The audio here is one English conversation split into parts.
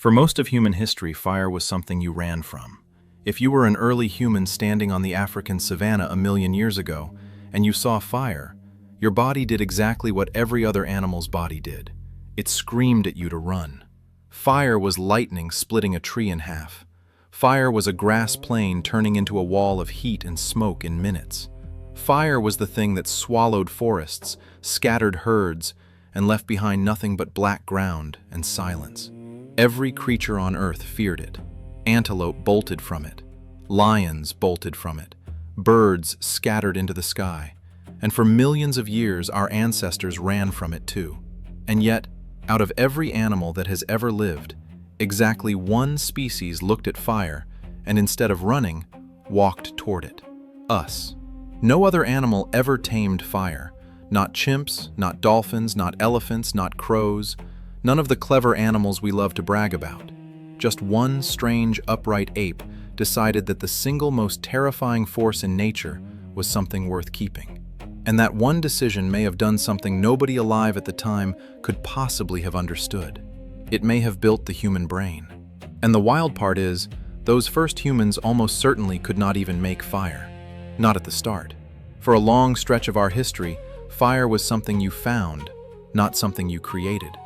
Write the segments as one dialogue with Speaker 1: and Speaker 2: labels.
Speaker 1: For most of human history, fire was something you ran from. If you were an early human standing on the African savanna a million years ago, and you saw fire, your body did exactly what every other animal's body did. It screamed at you to run. Fire was lightning splitting a tree in half. Fire was a grass plain turning into a wall of heat and smoke in minutes. Fire was the thing that swallowed forests, scattered herds, and left behind nothing but black ground and silence. Every creature on earth feared it. Antelope bolted from it. Lions bolted from it. Birds scattered into the sky. And for millions of years, our ancestors ran from it too. And yet, out of every animal that has ever lived, exactly one species looked at fire and instead of running, walked toward it. Us. No other animal ever tamed fire. Not chimps, not dolphins, not elephants, not crows. None of the clever animals we love to brag about. Just one strange, upright ape decided that the single most terrifying force in nature was something worth keeping. And that one decision may have done something nobody alive at the time could possibly have understood. It may have built the human brain. And the wild part is, those first humans almost certainly could not even make fire. Not at the start. For a long stretch of our history, fire was something you found, not something you created.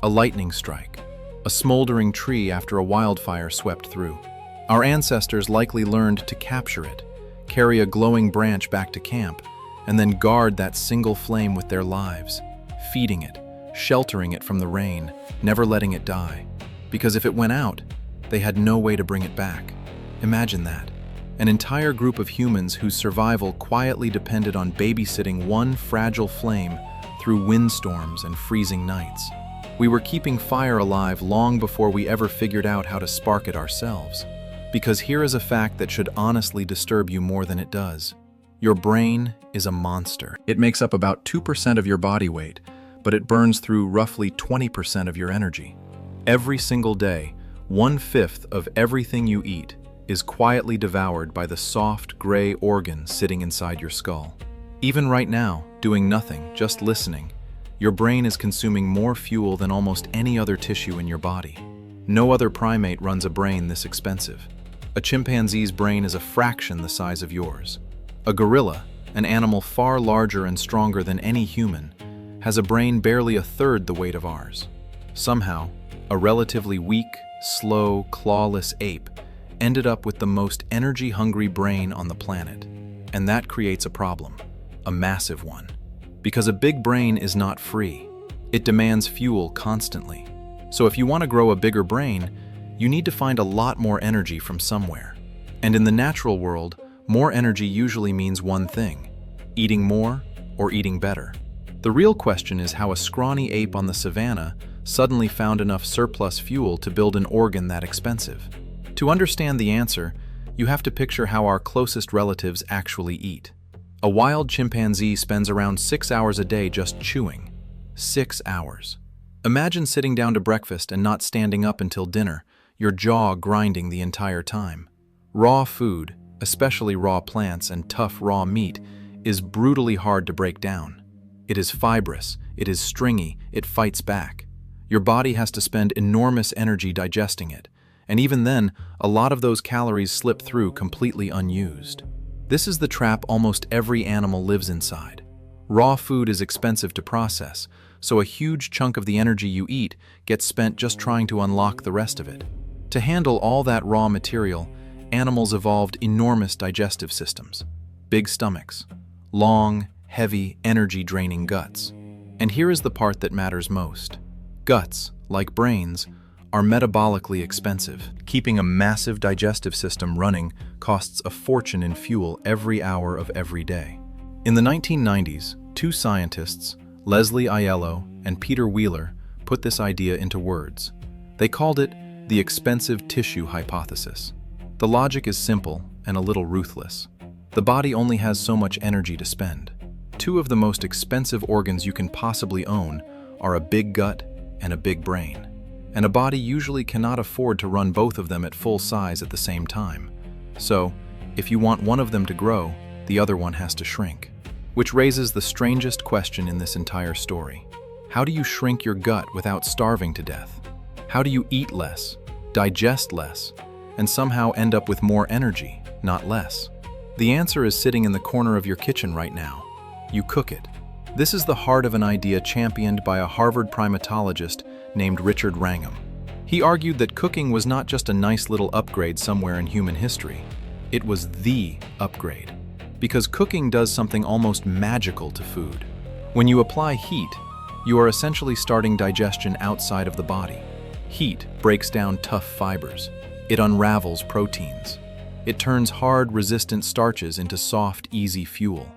Speaker 1: A lightning strike, a smoldering tree after a wildfire swept through. Our ancestors likely learned to capture it, carry a glowing branch back to camp, and then guard that single flame with their lives, feeding it, sheltering it from the rain, never letting it die. Because if it went out, they had no way to bring it back. Imagine that. An entire group of humans whose survival quietly depended on babysitting one fragile flame through windstorms and freezing nights. We were keeping fire alive long before we ever figured out how to spark it ourselves. Because here is a fact that should honestly disturb you more than it does. Your brain is a monster. It makes up about 2% of your body weight, but it burns through roughly 20% of your energy. Every single day, 1/5 of everything you eat is quietly devoured by the soft, gray organ sitting inside your skull. Even right now, doing nothing, just listening, your brain is consuming more fuel than almost any other tissue in your body. No other primate runs a brain this expensive. A chimpanzee's brain is a fraction the size of yours. A gorilla, an animal far larger and stronger than any human, has a brain barely 1/3 the weight of ours. Somehow, a relatively weak, slow, clawless ape ended up with the most energy-hungry brain on the planet. And that creates a problem, a massive one. Because a big brain is not free. It demands fuel constantly. So if you want to grow a bigger brain, you need to find a lot more energy from somewhere. And in the natural world, more energy usually means one thing: eating more or eating better. The real question is how a scrawny ape on the savanna suddenly found enough surplus fuel to build an organ that expensive. To understand the answer, you have to picture how our closest relatives actually eat. A wild chimpanzee spends around 6 hours a day just chewing. 6 hours. Imagine sitting down to breakfast and not standing up until dinner, your jaw grinding the entire time. Raw food, especially raw plants and tough raw meat, is brutally hard to break down. It is fibrous, it is stringy, it fights back. Your body has to spend enormous energy digesting it, and even then, a lot of those calories slip through completely unused. This is the trap almost every animal lives inside. Raw food is expensive to process, so a huge chunk of the energy you eat gets spent just trying to unlock the rest of it. To handle all that raw material, animals evolved enormous digestive systems. Big stomachs. Long, heavy, energy-draining guts. And here is the part that matters most. Guts, like brains, are metabolically expensive. Keeping a massive digestive system running costs a fortune in fuel every hour of every day. In the 1990s, two scientists, Leslie Aiello and Peter Wheeler, put this idea into words. They called it the expensive tissue hypothesis. The logic is simple and a little ruthless. The body only has so much energy to spend. Two of the most expensive organs you can possibly own are a big gut and a big brain. And a body usually cannot afford to run both of them at full size at the same time. So, if you want one of them to grow, the other one has to shrink. Which raises the strangest question in this entire story. How do you shrink your gut without starving to death? How do you eat less, digest less, and somehow end up with more energy, not less? The answer is sitting in the corner of your kitchen right now. You cook it. This is the heart of an idea championed by a Harvard primatologist named Richard Wrangham. He argued that cooking was not just a nice little upgrade somewhere in human history. It was the upgrade. Because cooking does something almost magical to food. When you apply heat, you are essentially starting digestion outside of the body. Heat breaks down tough fibers. It unravels proteins. It turns hard, resistant starches into soft, easy fuel.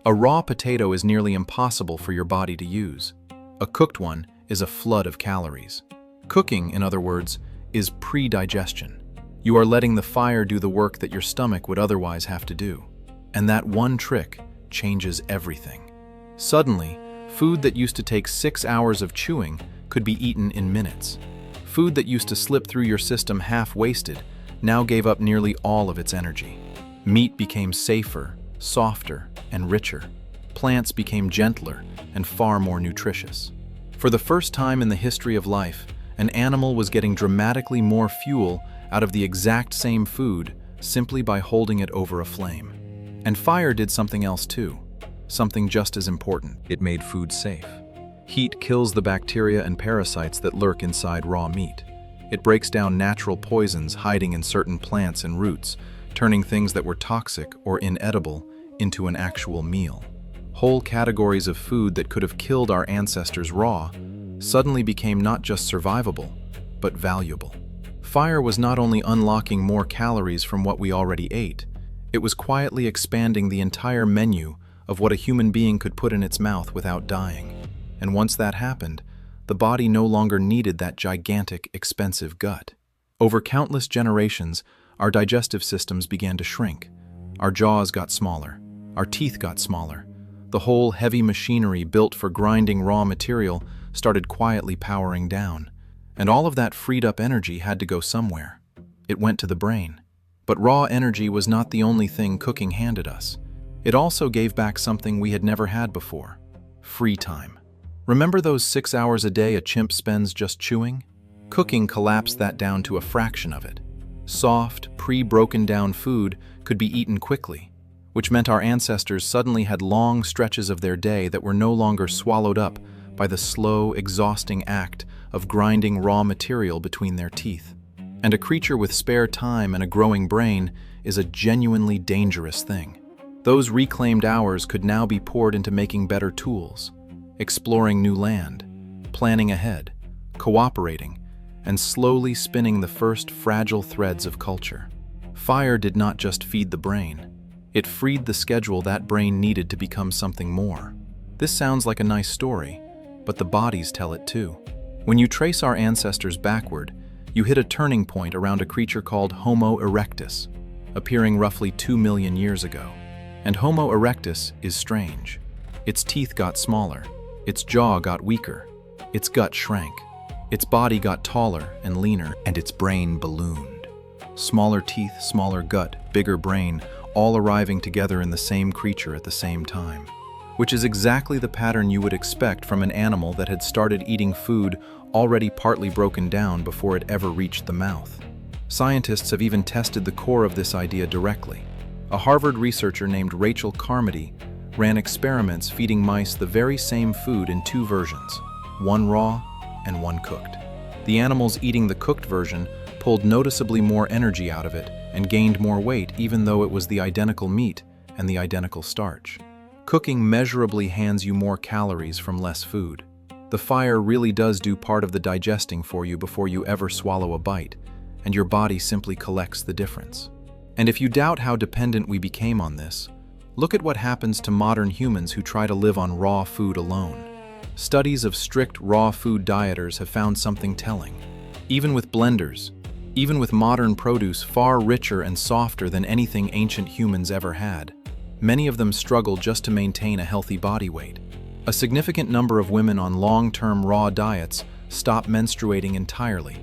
Speaker 1: A raw potato is nearly impossible for your body to use. A cooked one is a flood of calories. Cooking, in other words, is pre-digestion. You are letting the fire do the work that your stomach would otherwise have to do. And that one trick changes everything. Suddenly, food that used to take 6 hours of chewing could be eaten in minutes. Food that used to slip through your system half-wasted now gave up nearly all of its energy. Meat became safer, softer, and richer. Plants became gentler and far more nutritious. For the first time in the history of life, an animal was getting dramatically more fuel out of the exact same food simply by holding it over a flame. And fire did something else too, something just as important. It made food safe. Heat kills the bacteria and parasites that lurk inside raw meat. It breaks down natural poisons hiding in certain plants and roots, turning things that were toxic or inedible into an actual meal. Whole categories of food that could have killed our ancestors raw suddenly became not just survivable, but valuable. Fire was not only unlocking more calories from what we already ate, it was quietly expanding the entire menu of what a human being could put in its mouth without dying. And once that happened, the body no longer needed that gigantic, expensive gut. Over countless generations, our digestive systems began to shrink. Our jaws got smaller. Our teeth got smaller. The whole heavy machinery built for grinding raw material started quietly powering down. And all of that freed up energy had to go somewhere. It went to the brain. But raw energy was not the only thing cooking handed us. It also gave back something we had never had before: free time. Remember those 6 hours a day a chimp spends just chewing? Cooking collapsed that down to a fraction of it. Soft, pre-broken down food could be eaten quickly, which meant our ancestors suddenly had long stretches of their day that were no longer swallowed up by the slow, exhausting act of grinding raw material between their teeth. And a creature with spare time and a growing brain is a genuinely dangerous thing. Those reclaimed hours could now be poured into making better tools, exploring new land, planning ahead, cooperating, and slowly spinning the first fragile threads of culture. Fire did not just feed the brain. It freed the schedule that brain needed to become something more. This sounds like a nice story, but the bodies tell it too. When you trace our ancestors backward, you hit a turning point around a creature called Homo erectus, appearing roughly 2 million years ago. And Homo erectus is strange. Its teeth got smaller, its jaw got weaker, its gut shrank, its body got taller and leaner, and its brain ballooned. Smaller teeth, smaller gut, bigger brain, all arriving together in the same creature at the same time. Which is exactly the pattern you would expect from an animal that had started eating food already partly broken down before it ever reached the mouth. Scientists have even tested the core of this idea directly. A Harvard researcher named Rachel Carmody ran experiments feeding mice the very same food in 2 versions, one raw and one cooked. The animals eating the cooked version pulled noticeably more energy out of it and gained more weight even though it was the identical meat and the identical starch. Cooking measurably hands you more calories from less food. The fire really does do part of the digesting for you before you ever swallow a bite, and your body simply collects the difference. And if you doubt how dependent we became on this, look at what happens to modern humans who try to live on raw food alone. Studies of strict raw food dieters have found something telling. Even with blenders, even with modern produce far richer and softer than anything ancient humans ever had, many of them struggle just to maintain a healthy body weight. A significant number of women on long-term raw diets stop menstruating entirely,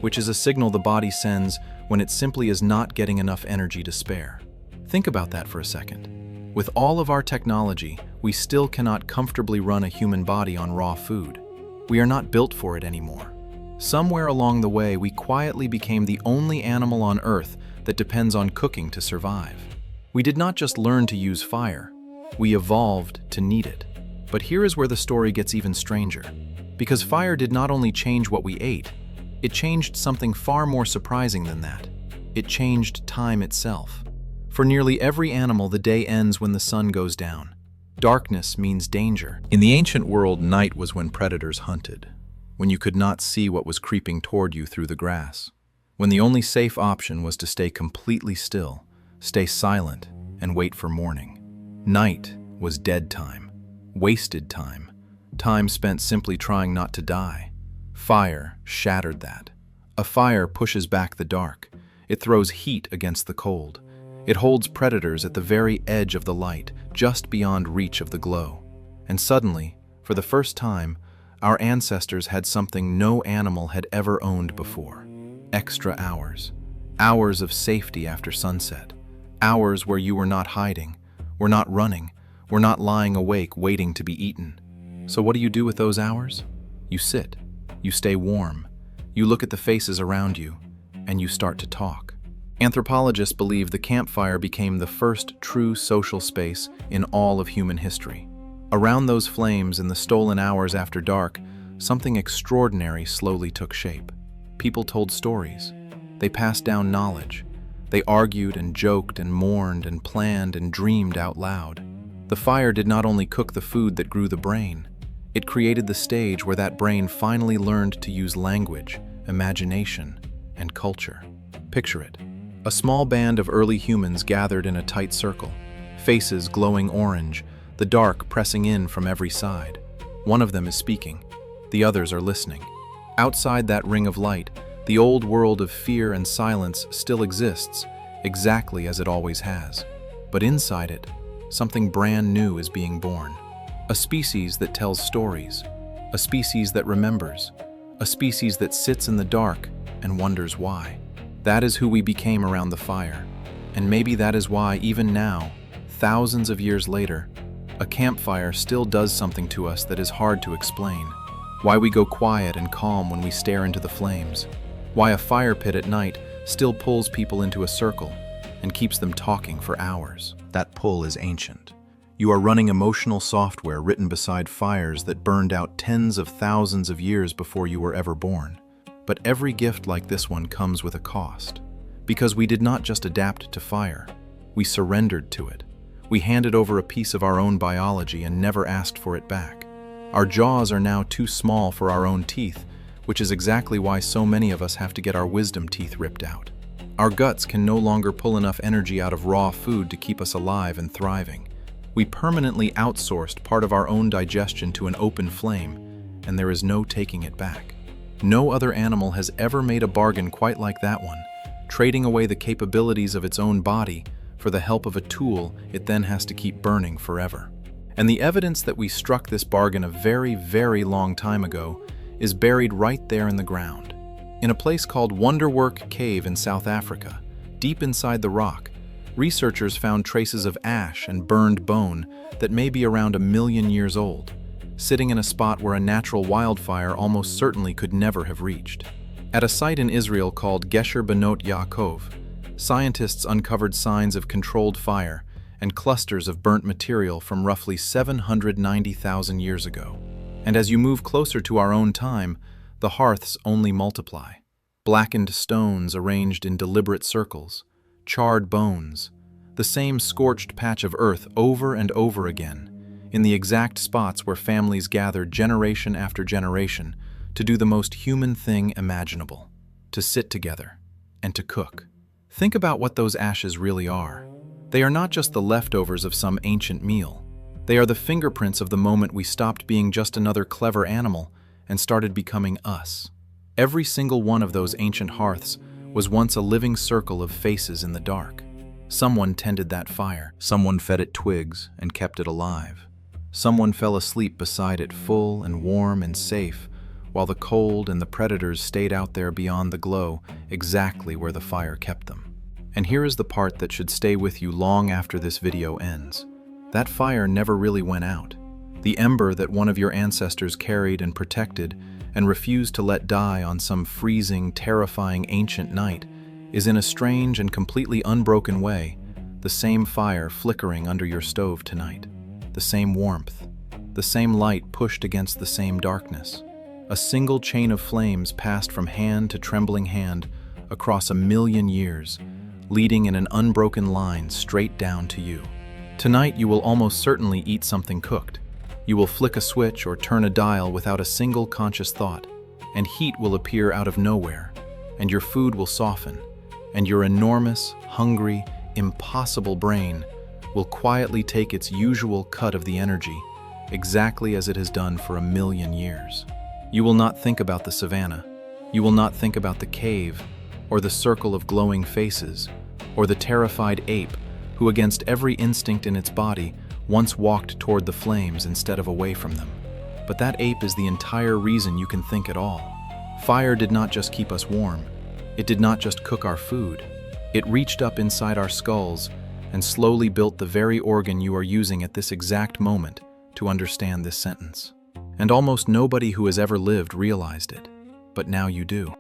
Speaker 1: which is a signal the body sends when it simply is not getting enough energy to spare. Think about that for a second. With all of our technology, we still cannot comfortably run a human body on raw food. We are not built for it anymore. Somewhere along the way, we quietly became the only animal on Earth that depends on cooking to survive. We did not just learn to use fire, we evolved to need it. But here is where the story gets even stranger. Because fire did not only change what we ate, it changed something far more surprising than that. It changed time itself. For nearly every animal, the day ends when the sun goes down. Darkness means danger. In the ancient world, night was when predators hunted, when you could not see what was creeping toward you through the grass, when the only safe option was to stay completely still, stay silent, and wait for morning. Night was dead time, wasted time, time spent simply trying not to die. Fire shattered that. A fire pushes back the dark. It throws heat against the cold. It holds predators at the very edge of the light, just beyond reach of the glow. And suddenly, for the first time, our ancestors had something no animal had ever owned before. Extra hours. Hours of safety after sunset. Hours where you were not hiding, were not running, were not lying awake waiting to be eaten. So what do you do with those hours? You sit. You stay warm. You look at the faces around you, and you start to talk. Anthropologists believe the campfire became the first true social space in all of human history. Around those flames in the stolen hours after dark, something extraordinary slowly took shape. People told stories. They passed down knowledge. They argued and joked and mourned and planned and dreamed out loud. The fire did not only cook the food that grew the brain, it created the stage where that brain finally learned to use language, imagination, and culture. Picture it. A small band of early humans gathered in a tight circle, faces glowing orange, the dark pressing in from every side. One of them is speaking. The others are listening. Outside that ring of light, the old world of fear and silence still exists, exactly as it always has. But inside it, something brand new is being born. A species that tells stories, a species that remembers, a species that sits in the dark and wonders why. That is who we became around the fire. And maybe that is why, even now, thousands of years later, a campfire still does something to us that is hard to explain. Why we go quiet and calm when we stare into the flames. Why a fire pit at night still pulls people into a circle and keeps them talking for hours. That pull is ancient. You are running emotional software written beside fires that burned out tens of thousands of years before you were ever born. But every gift like this one comes with a cost. Because we did not just adapt to fire, we surrendered to it. We handed over a piece of our own biology and never asked for it back. Our jaws are now too small for our own teeth, which is exactly why so many of us have to get our wisdom teeth ripped out. Our guts can no longer pull enough energy out of raw food to keep us alive and thriving. We permanently outsourced part of our own digestion to an open flame, and there is no taking it back. No other animal has ever made a bargain quite like that one, trading away the capabilities of its own body for the help of a tool it then has to keep burning forever. And the evidence that we struck this bargain a very, very long time ago is buried right there in the ground. In a place called Wonderwork Cave in South Africa, deep inside the rock, researchers found traces of ash and burned bone that may be around 1 million years old, sitting in a spot where a natural wildfire almost certainly could never have reached. At a site in Israel called Gesher Benot Yaakov, scientists uncovered signs of controlled fire and clusters of burnt material from roughly 790,000 years ago. And as you move closer to our own time, the hearths only multiply. Blackened stones arranged in deliberate circles, charred bones, the same scorched patch of earth over and over again, in the exact spots where families gathered generation after generation to do the most human thing imaginable, to sit together and to cook. Think about what those ashes really are. They are not just the leftovers of some ancient meal. They are the fingerprints of the moment we stopped being just another clever animal and started becoming us. Every single one of those ancient hearths was once a living circle of faces in the dark. Someone tended that fire. Someone fed it twigs and kept it alive. Someone fell asleep beside it, full and warm and safe, while the cold and the predators stayed out there beyond the glow, exactly where the fire kept them. And here is the part that should stay with you long after this video ends. That fire never really went out. The ember that one of your ancestors carried and protected and refuse to let die on some freezing, terrifying ancient night is in a strange and completely unbroken way the same fire flickering under your stove tonight, the same warmth, the same light pushed against the same darkness. A single chain of flames passed from hand to trembling hand across 1,000,000 years, leading in an unbroken line straight down to you. Tonight you will almost certainly eat something cooked. You will flick a switch or turn a dial without a single conscious thought, and heat will appear out of nowhere, and your food will soften, and your enormous, hungry, impossible brain will quietly take its usual cut of the energy, exactly as it has done for 1,000,000 years. You will not think about the savannah. You will not think about the cave, or the circle of glowing faces, or the terrified ape who, against every instinct in its body, once walked toward the flames instead of away from them. But that ape is the entire reason you can think at all. Fire did not just keep us warm. It did not just cook our food. It reached up inside our skulls and slowly built the very organ you are using at this exact moment to understand this sentence. And almost nobody who has ever lived realized it, but now you do.